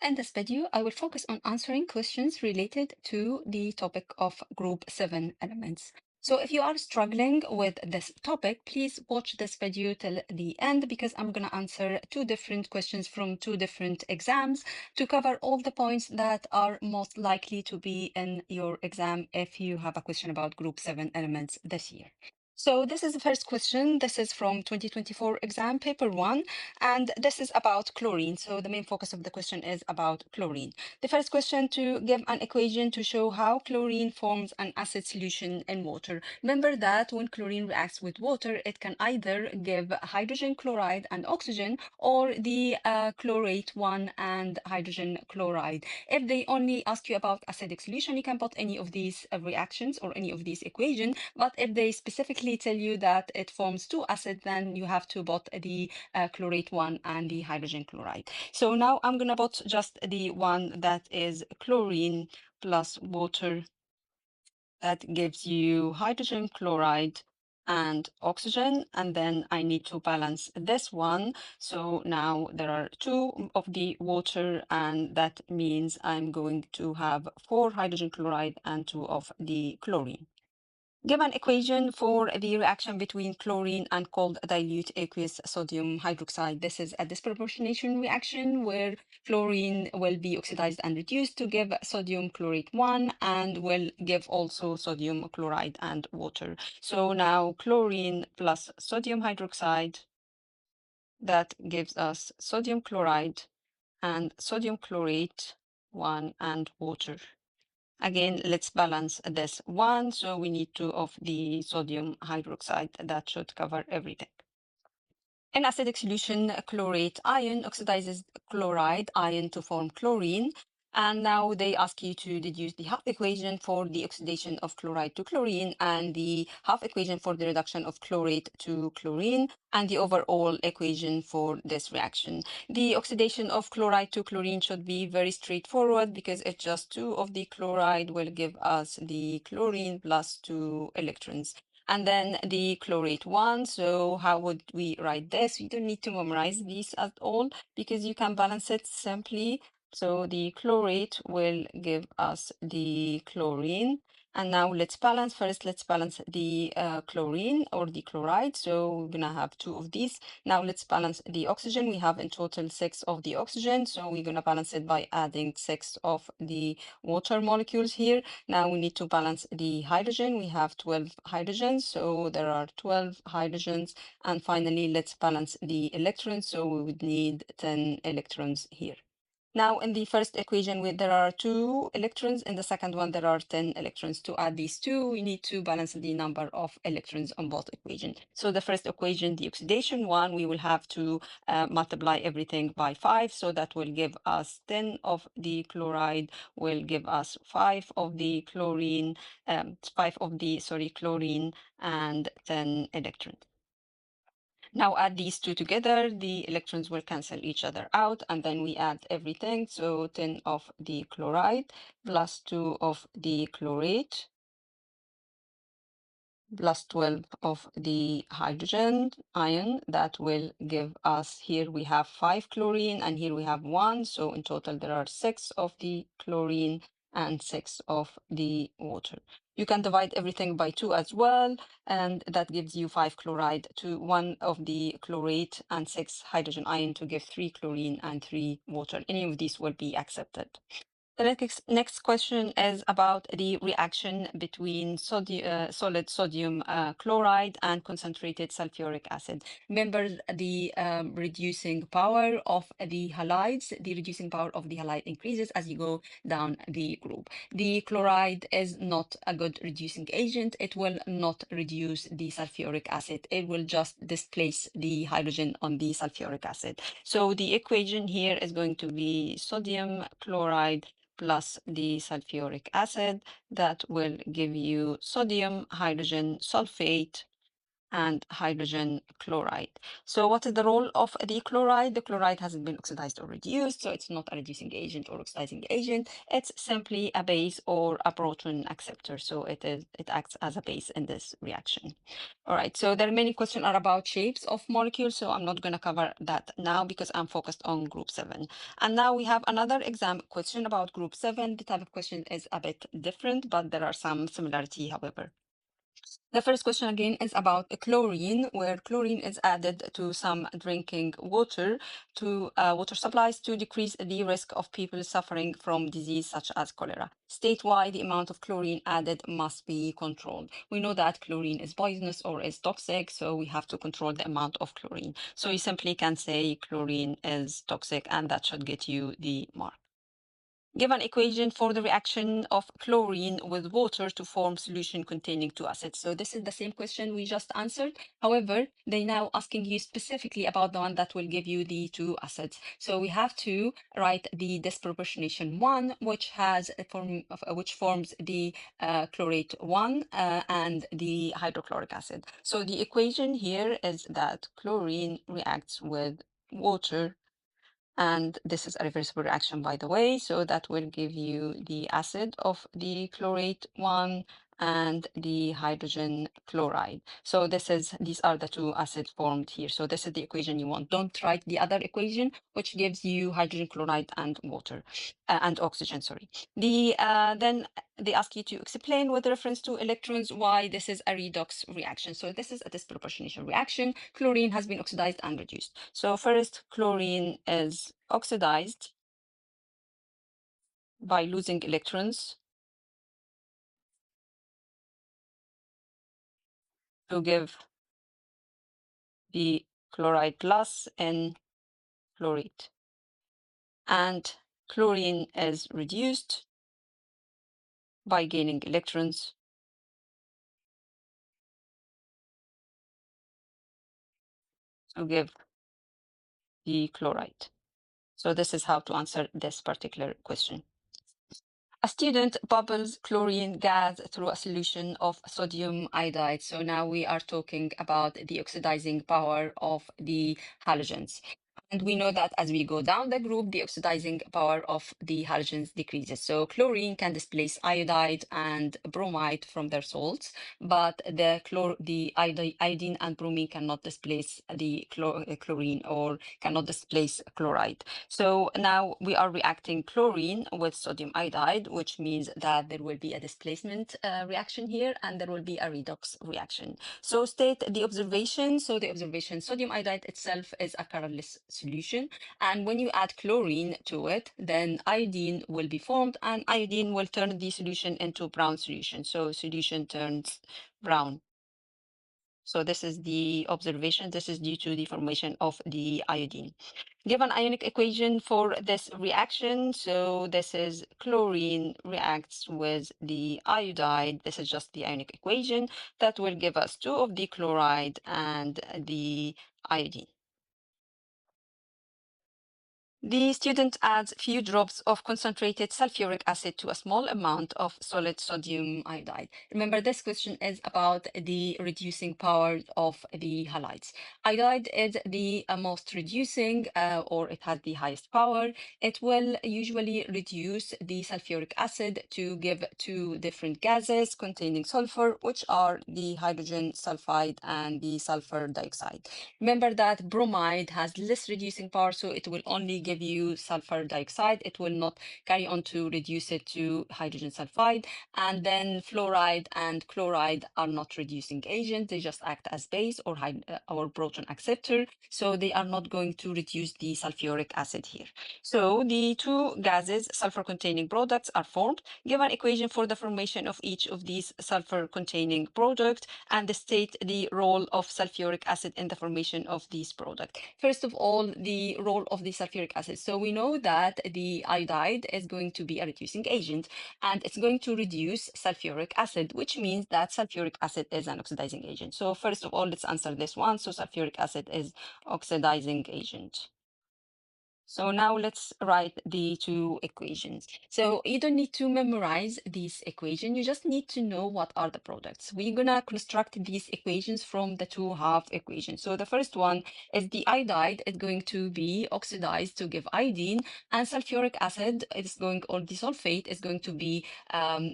In this video, I will focus on answering questions related to the topic of Group 7 elements. So if you are struggling with this topic, please watch this video till the end because I'm going to answer two different questions from two different exams to cover all the points that are most likely to be in your exam if you have a question about Group 7 elements this year. So this is the first question. This is from 2024 exam paper 1, and this is about chlorine. So the main focus of the question is about chlorine. The first question, to give an equation to show how chlorine forms an acid solution in water. Remember that when chlorine reacts with water, it can either give hydrogen chloride and oxygen, or the chlorate one and hydrogen chloride. If they only ask you about acidic solution, you can put any of these reactions or any of these equations. But if they specifically tell you that it forms two acids, then you have to put the chlorate one and the hydrogen chloride. So now I'm going to put just the one that is chlorine plus water. That gives you hydrogen chloride and oxygen, and then I need to balance this one. So now there are two of the water, and that means I'm going to have 4 hydrogen chloride and 2 of the chlorine. Give an equation for the reaction between chlorine and cold dilute aqueous sodium hydroxide. This is a disproportionation reaction where chlorine will be oxidized and reduced to give sodium chlorate 1 and will give also sodium chloride and water. So now chlorine plus sodium hydroxide, that gives us sodium chloride and sodium chlorate 1 and water. Again, let's balance this one. So we need 2 of the sodium hydroxide. That should cover everything. In acidic solution, chlorate ion oxidizes chloride ion to form chlorine. And now they ask you to deduce the half equation for the oxidation of chloride to chlorine and the half equation for the reduction of chlorate to chlorine and the overall equation for this reaction. The oxidation of chloride to chlorine should be very straightforward because it's just 2 of the chloride will give us the chlorine plus 2 electrons. And then the chlorate one. So how would we write this? We don't need to memorize these at all because you can balance it simply. So the chlorate will give us the chlorine. And now let's balance. First, let's balance the chlorine or the chloride. So we're gonna have 2 of these. Now let's balance the oxygen. We have in total 6 of the oxygen. So we're gonna balance it by adding 6 of the water molecules here. Now we need to balance the hydrogen. We have 12 hydrogens, so there are 12 hydrogens. And finally, let's balance the electrons. So we would need 10 electrons here. Now, in the first equation, there are 2 electrons. In the second one, there are 10 electrons. To add these two, we need to balance the number of electrons on both equations. So the first equation, the oxidation one, we will have to multiply everything by 5. So that will give us 10 of the chloride, will give us 5 of the chlorine, chlorine, and 10 electrons. Now add these two together, the electrons will cancel each other out, and then we add everything. So 10 of the chloride plus 2 of the chlorate plus 12 of the hydrogen ion. That will give us, here we have 5 chlorine and here we have 1. So in total there are 6 of the chlorine and 6 of the water. You can divide everything by 2 as well, and that gives you 5 chloride to 1 of the chlorate and 6 hydrogen ion to give 3 chlorine and 3 water. Any of these will be accepted. The next question is about the reaction between solid sodium chloride and concentrated sulfuric acid. Remember the reducing power of the halides. The reducing power of the halide increases as you go down the group. The chloride is not a good reducing agent. It will not reduce the sulfuric acid. It will just displace the hydrogen on the sulfuric acid. So the equation here is going to be sodium chloride plus the sulfuric acid. That will give you sodium hydrogen sulfate and hydrogen chloride. So what is the role of the chloride? The chloride hasn't been oxidized or reduced, so it's not a reducing agent or oxidizing agent. It's simply a base or a proton acceptor. So it acts as a base in this reaction. All right, so the remaining questions are about shapes of molecules, so I'm not going to cover that now because I'm focused on group 7. And now we have another exam question about group 7. The type of question is a bit different, but there are some similarity, however. The first question again is about chlorine, where chlorine is added to some drinking water to water supplies to decrease the risk of people suffering from disease such as cholera. State why the amount of chlorine added must be controlled. We know that chlorine is poisonous or is toxic, so we have to control the amount of chlorine. So you simply can say chlorine is toxic, and that should get you the mark. Give an equation for the reaction of chlorine with water to form solution containing two acids. So this is the same question we just answered. However, they now asking you specifically about the one that will give you the two acids. So we have to write the disproportionation one, which has a form of, which forms the chlorate one and the hydrochloric acid. So the equation here is that chlorine reacts with water, and this is a reversible reaction, by the way. So that will give you the acid of the chlorate one and the hydrogen chloride. So these are the two acids formed here. So this is the equation you want. Don't write the other equation, which gives you hydrogen chloride and water and oxygen, sorry. Then they ask you to explain with reference to electrons why this is a redox reaction. So this is a disproportionation reaction. Chlorine has been oxidized and reduced. So first, chlorine is oxidized by losing electrons to give the chloride plus in chlorate. And chlorine is reduced by gaining electrons to give the chloride. So this is how to answer this particular question. A student bubbles chlorine gas through a solution of sodium iodide. So now we are talking about the oxidizing power of the halogens. And we know that as we go down the group, the oxidizing power of the halogens decreases. So chlorine can displace iodide and bromide from their salts, but the iodine and bromine cannot displace the chlorine or cannot displace chloride. So now we are reacting chlorine with sodium iodide, which means that there will be a displacement reaction here and there will be a redox reaction. So state the observation. So the observation, sodium iodide itself is a colorless solution. And when you add chlorine to it, then iodine will be formed and iodine will turn the solution into brown solution. So solution turns brown. So this is the observation. This is due to the formation of the iodine. Give an ionic equation for this reaction. So this is chlorine reacts with the iodide. This is just the ionic equation that will give us two of the chloride and the iodine. The student adds few drops of concentrated sulfuric acid to a small amount of solid sodium iodide. Remember, this question is about the reducing power of the halides. Iodide is the most reducing, or it has the highest power. It will usually reduce the sulfuric acid to give two different gases containing sulfur, which are the hydrogen sulfide and the sulfur dioxide. Remember that bromide has less reducing power, so it will only give you sulfur dioxide. It will not carry on to reduce it to hydrogen sulfide. And then fluoride and chloride are not reducing agents. They just act as base or proton acceptor. So they are not going to reduce the sulfuric acid here. So the two gases, sulfur-containing products, are formed. Give an equation for the formation of each of these sulfur-containing products and state the role of sulfuric acid in the formation of these products. First of all, the role of the sulfuric acid. So we know that the iodide is going to be a reducing agent and it's going to reduce sulfuric acid, which means that sulfuric acid is an oxidizing agent. So first of all, let's answer this one. So sulfuric acid is oxidizing agent. So now let's write the two equations. So you don't need to memorize this equation. You just need to know what are the products. We're gonna construct these equations from the two half equations. So the first one is the iodide is going to be oxidized to give iodine, and sulfuric acid is going, or the sulfate is going to be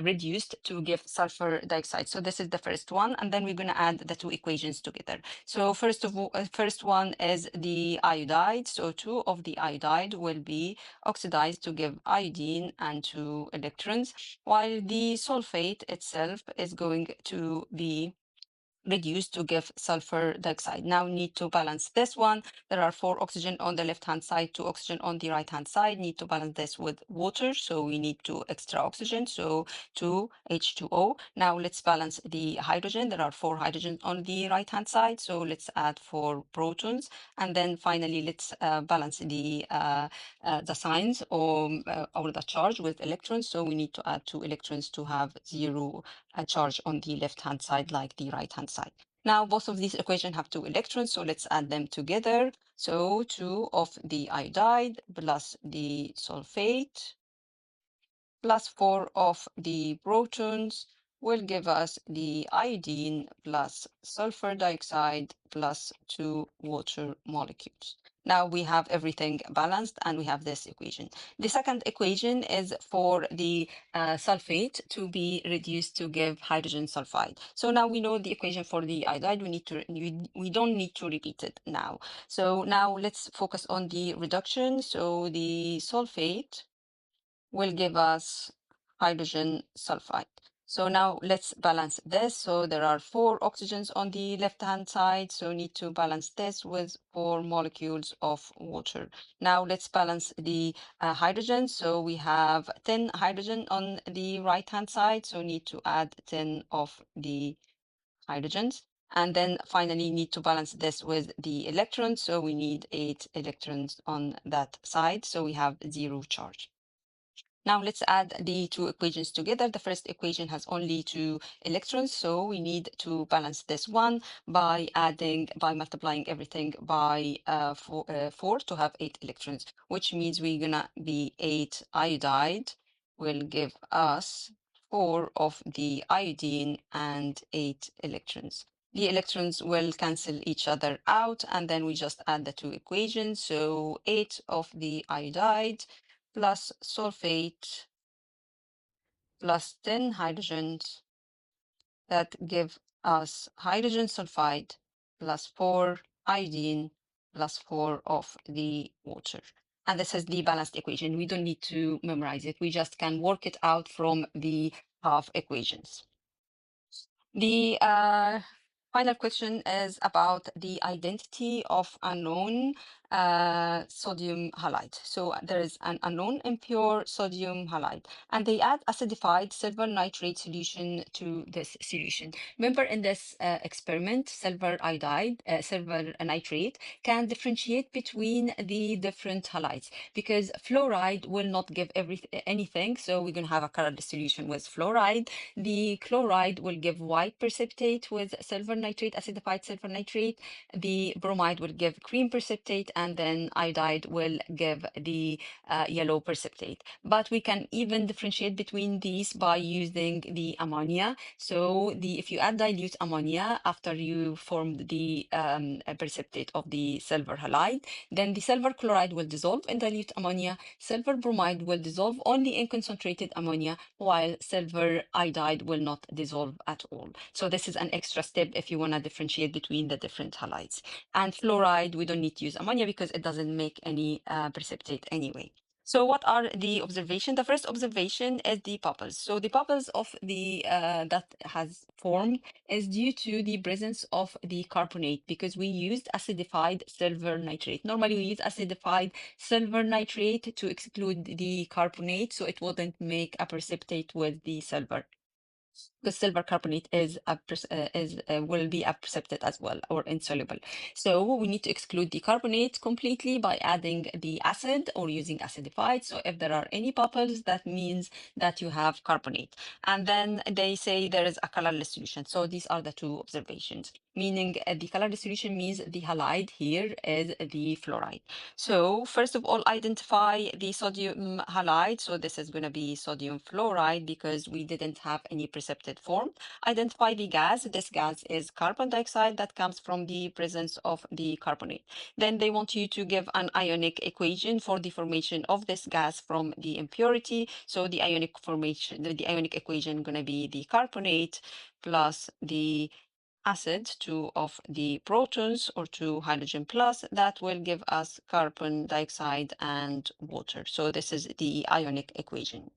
reduced to give sulfur dioxide. So this is the first one, and then we're gonna add the two equations together. So first of all, first one is the iodide. So two of the iodide will be oxidized to give iodine and two electrons, while the sulfate itself is going to be reduced to give sulfur dioxide. Now we need to balance this one. There are four oxygen on the left-hand side, two oxygen on the right-hand side. Need to balance this with water. So we need two extra oxygen. So two H2O. Now let's balance the hydrogen. There are four hydrogens on the right-hand side. So let's add four protons. And then finally, let's balance the signs or the charge with electrons. So we need to add two electrons to have zero a charge on the left-hand side like the right-hand side. Now, both of these equations have two electrons, so let's add them together. So 2 of the iodide plus the sulfate plus 4 of the protons will give us the iodine plus sulfur dioxide plus 2 water molecules. Now we have everything balanced and we have this equation. The second equation is for the sulfate to be reduced to give hydrogen sulfide. So now we know the equation for the iodide. We don't need to repeat it now. So now let's focus on the reduction. So the sulfate will give us hydrogen sulfide. So now let's balance this. So there are four oxygens on the left-hand side. So need to balance this with four molecules of water. Now let's balance the hydrogen. So we have 10 hydrogen on the right-hand side. So need to add 10 of the hydrogens. And then finally need to balance this with the electrons. So we need 8 electrons on that side. So we have zero charge. Now let's add the two equations together. The first equation has only two electrons, so we need to balance this one by multiplying everything by 4 to have 8 electrons, which means we're gonna be 8 iodide will give us 4 of the iodine and 8 electrons. The electrons will cancel each other out, and then we just add the two equations. So 8 of the iodide plus sulfate plus 10 hydrogens that give us hydrogen sulfide plus 4 iodine plus 4 of the water. And this is the balanced equation. We don't need to memorize it. We just can work it out from the half equations. The final question is about the identity of unknown sodium halide. So there is an unknown impure sodium halide, and they add acidified silver nitrate solution to this solution. Remember, in this experiment, silver nitrate can differentiate between the different halides because fluoride will not give anything. So we're going to have a colorless solution with fluoride. The chloride will give white precipitate with silver nitrate, acidified silver nitrate. The bromide will give cream precipitate, and then iodide will give the yellow precipitate. But we can even differentiate between these by using the ammonia. So if you add dilute ammonia after you form the precipitate of the silver halide, then the silver chloride will dissolve in dilute ammonia. Silver bromide will dissolve only in concentrated ammonia, while silver iodide will not dissolve at all. So this is an extra step if you want to differentiate between the different halides. And fluoride, we don't need to use ammonia because it doesn't make any precipitate anyway. So what are the observations? The first observation is the bubbles. So the bubbles of the that has formed is due to the presence of the carbonate, because we used acidified silver nitrate. Normally we use acidified silver nitrate to exclude the carbonate, so it wouldn't make a precipitate with the silver. The silver carbonate will be a precipitate as well, or insoluble. So we need to exclude the carbonate completely by adding the acid or using acidified. So if there are any bubbles, that means that you have carbonate. And then they say there is a colorless solution. So these are the two observations. meaning the color solution means the halide here is the fluoride. So first of all, identify the sodium halide. So this is going to be sodium fluoride because we didn't have any precipitate form. Identify the gas. This gas is carbon dioxide that comes from the presence of the carbonate. Then they want you to give an ionic equation for the formation of this gas from the impurity. So the ionic formation, the ionic equation going to be the carbonate plus the acid, two of the protons or two hydrogen plus, that will give us carbon dioxide and water. So this is the ionic equation.